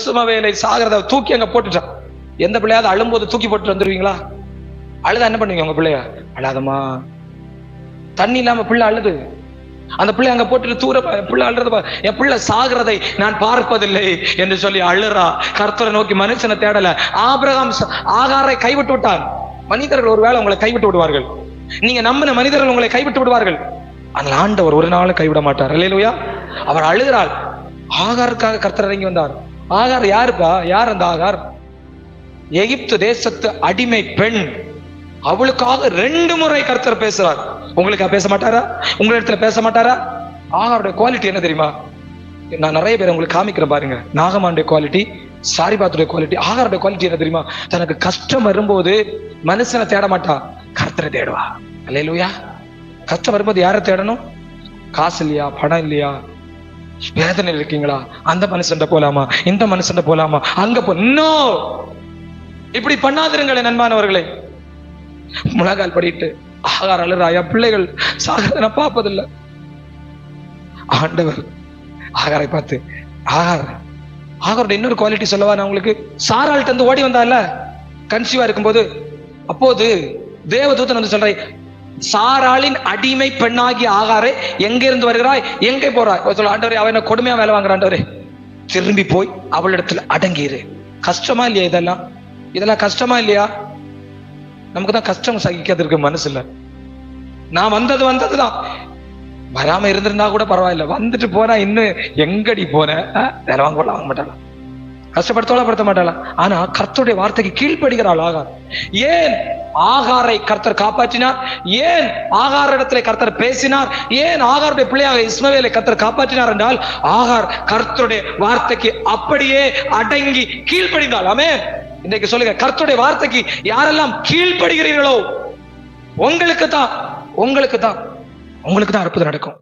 இஸ்மவேலை சாகிறத தூக்கி அங்க போட்டுட்டான். எந்த பிள்ளையாவது அழும்போது தூக்கி போட்டு வந்துருவீங்களா? அழுதா என்ன பண்ணுவீங்க? உங்க பிள்ளைய அழாதமா, தண்ணி இல்லாம பிள்ளை அழுது, அந்த பிள்ளை அங்க போட்டுட்டு தூர பிள்ளை அழுறது, என் பிள்ளை சாகிறதை நான் பார்ப்பதில்லை என்று சொல்லி அழுறா. கர்த்தரை நோக்கி மனுஷனை தேடல. ஆபிரகாம் ஆகாரை கைவிட்டு விட்டான். மனிதர்கள் ஒருவேளை உங்களை கைவிட்டு விடுவார்கள், நீங்க நம்பின மனிதர்கள் உங்களை கைவிட்டு விடுவார்கள். ஆனால் ஆண்டவர் ஒரு நாளும் கைவிட மாட்டார். அல்லேலூயா. அவர் அழுகிறாள். ஆகாருக்காக கர்த்தர் இறங்கி வந்தார். ஆகார் யாருப்பா? யார் அந்த ஆகார்? எகிப்து தேசத்து அடிமை பெண். அவளுக்காக 2 முறை கர்த்தர் பேசுறார். உங்களுக்கு பேச மாட்டாரா? உங்களிடத்துல பேச மாட்டாரா? ஆகாருடைய குவாலிட்டி என்ன தெரியுமா? நான் நிறைய பேர் உங்களுக்கு காமிக்கிறேன் பாருங்க. நாகமானுடைய குவாலிட்டி, சாரிபாத்துடைய குவாலிட்டி. ஆகாருடைய குவாலிட்டி என்ன தெரியுமா? தனக்கு கஷ்டம் வரும்போது மனுஷனை தேட மாட்டா, கர்த்தரை தேடுவா. அல்லேலூயா. கஷ்டம் வரும்போது யாரை தேடணும்? காசு இல்லையா, பணம் இல்லையா, வேதனை இருக்கீங்களா, அந்த மனுஷன் போலாமா, இந்த மனுஷன் போலாமா, அங்க போ. இன்னும் இப்படி பண்ணாதிருங்களே நண்பானவர்களே. முழங்கால் படிட்டு ஆகார் அழுறாயா, பிள்ளைகள் சாகிறத நான் பார்ப்பதில்லை. ஆண்டவர் ஆகாரை பார்த்து, ஆகாரோட இன்னொரு குவாலிட்டி சொல்லவா நான் உங்களுக்கு? சாராள்கிட்ட இருந்து ஓடி வந்தால கன்சீவா இருக்கும்போது, அப்போது தேவதூதன் வந்து சொல்றேன், சாராளின் அடிமை பெண்ணாகி ஆகாரே, எங்க இருந்து வருகிறாய், எங்கே போறாய்? சொல்ல, ஆண்டவரே அவன் கொடுமையா வேலை வாங்குறாண்டவரே, திரும்பி போய் அவளிடத்துல அடங்கிரு. கஷ்டமா இல்லையா? இதெல்லாம் கஷ்டமா இல்லையா? நமக்கு தான் கஷ்டம் சகிக்கிறதுக்கு மனசு இல்ல. நான் வந்ததுதான், வராம இருந்திருந்தா கூட பரவாயில்ல, வந்துட்டு போனா இன்னும் எங்கடி போன, வேலை வாங்க மாட்டாளா, கஷ்டப்படுத்த மாட்டாளா? ஆனா கர்த்தருடைய வார்த்தைக்கு கீழ்ப்படுகிறாள் ஆகார். ஏன் ஆகாரை கர்த்தர் காப்பாற்றினார்? ஏன் ஆகார் இடத்துல கர்த்தர் பேசினார்? ஏன் ஆகாருடைய பிள்ளையாக இஸ்மவேலை கர்த்தர் காப்பாற்றினார் என்றால், ஆகார் கர்த்தருடைய வார்த்தைக்கு அப்படியே அடங்கி கீழ்ப்படிந்தாள். ஆமென். இன்னைக்கு சொல்லுங்க, கர்த்தருடைய வார்த்தைக்கு யாரெல்லாம் கீழ்ப்படுகிறீர்களோ உங்களுக்கு தான் அற்புதம் நடக்கும்.